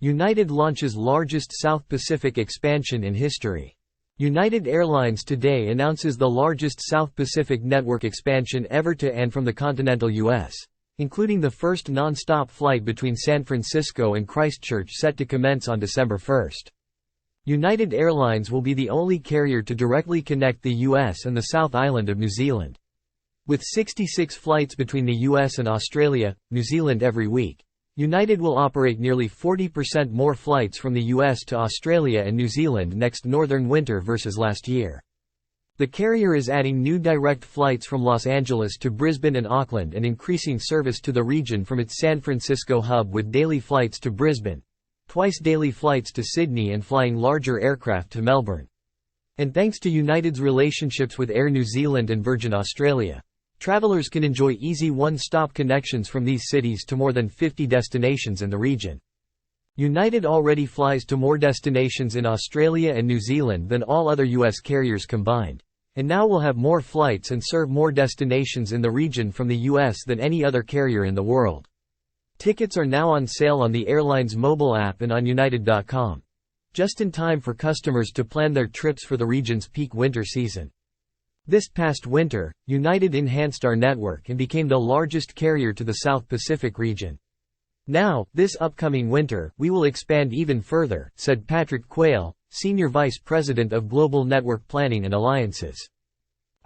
United launches largest South Pacific expansion in history. United Airlines today announces the largest South Pacific network expansion ever to and from the continental U.S., including the first non-stop flight between San Francisco and Christchurch set to commence on December 1. United Airlines will be the only carrier to directly connect the U.S. and the South Island of New Zealand. With 66 flights between the U.S. and Australia, New Zealand every week, United will operate nearly 40% more flights from the U.S. to Australia and New Zealand next northern winter versus last year. The carrier is adding new direct flights from Los Angeles to Brisbane and Auckland and increasing service to the region from its San Francisco hub with daily flights to Brisbane, twice daily flights to Sydney and flying larger aircraft to Melbourne. And thanks to United's relationships with Air New Zealand and Virgin Australia, travelers can enjoy easy one-stop connections from these cities to more than 50 destinations in the region. United already flies to more destinations in Australia and New Zealand than all other U.S. carriers combined, and now will have more flights and serve more destinations in the region from the U.S. than any other carrier in the world. Tickets are now on sale on the airline's mobile app and on United.com, just in time for customers to plan their trips for the region's peak winter season. This past winter, United enhanced our network and became the largest carrier to the South Pacific region. Now, this upcoming winter, we will expand even further, said Patrick Quayle, Senior Vice President of Global Network Planning and Alliances.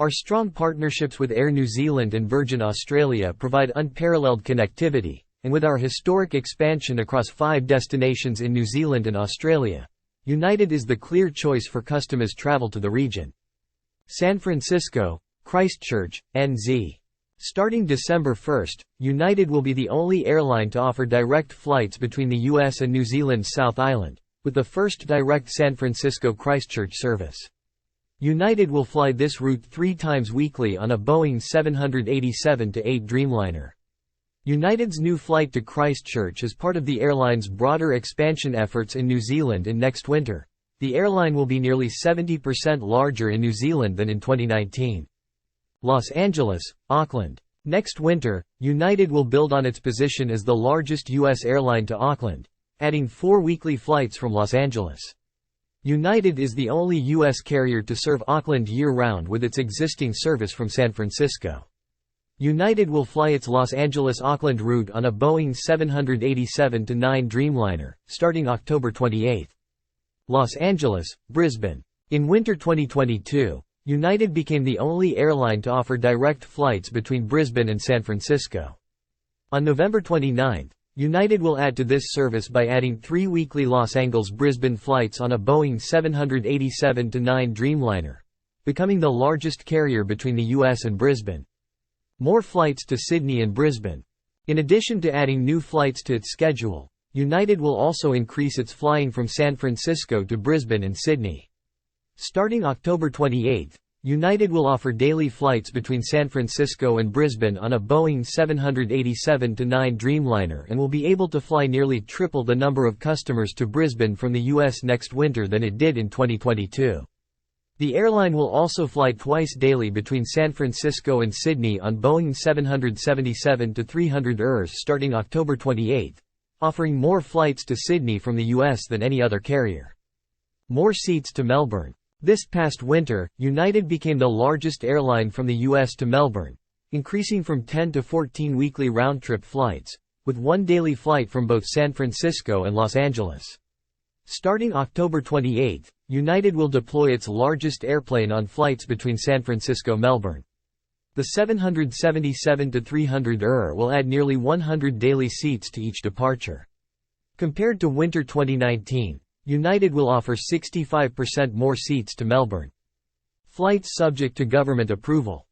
Our strong partnerships with Air New Zealand and Virgin Australia provide unparalleled connectivity, and with our historic expansion across 5 destinations in New Zealand and Australia, United is the clear choice for customers travel to the region. San Francisco, Christchurch, NZ. Starting December 1, United will be the only airline to offer direct flights between the U.S. and New Zealand's South Island, with the first direct San Francisco-Christchurch service. United will fly this route 3 times weekly on a Boeing 787-8 Dreamliner. United's new flight to Christchurch is part of the airline's broader expansion efforts in New Zealand and next winter. The airline will be nearly 70% larger in New Zealand than in 2019. Los Angeles, Auckland. Next winter, United will build on its position as the largest U.S. airline to Auckland, adding 4 weekly flights from Los Angeles. United is the only U.S. carrier to serve Auckland year-round with its existing service from San Francisco. United will fly its Los Angeles-Auckland route on a Boeing 787-9 Dreamliner, starting October 28. Los Angeles, Brisbane. In winter 2022, United became the only airline to offer direct flights between Brisbane and San Francisco. On November 29, United will add to this service by adding 3 weekly Los Angeles-Brisbane flights on a Boeing 787-9 Dreamliner, becoming the largest carrier between the U.S. and Brisbane. More flights to Sydney and Brisbane. In addition to adding new flights to its schedule, United will also increase its flying from San Francisco to Brisbane and Sydney. Starting October 28, United will offer daily flights between San Francisco and Brisbane on a Boeing 787-9 Dreamliner and will be able to fly nearly triple the number of customers to Brisbane from the U.S. next winter than it did in 2022. The airline will also fly twice daily between San Francisco and Sydney on Boeing 777-300 ERs starting October 28. Offering more flights to Sydney from the U.S. than any other carrier. More seats to Melbourne. This past winter, United became the largest airline from the U.S. to Melbourne, increasing from 10 to 14 weekly round-trip flights, with 1 daily flight from both San Francisco and Los Angeles. Starting October 28, United will deploy its largest airplane on flights between San Francisco-Melbourne. The 777-300 ER will add nearly 100 daily seats to each departure. Compared to winter 2019, United will offer 65% more seats to Melbourne. Flights subject to government approval.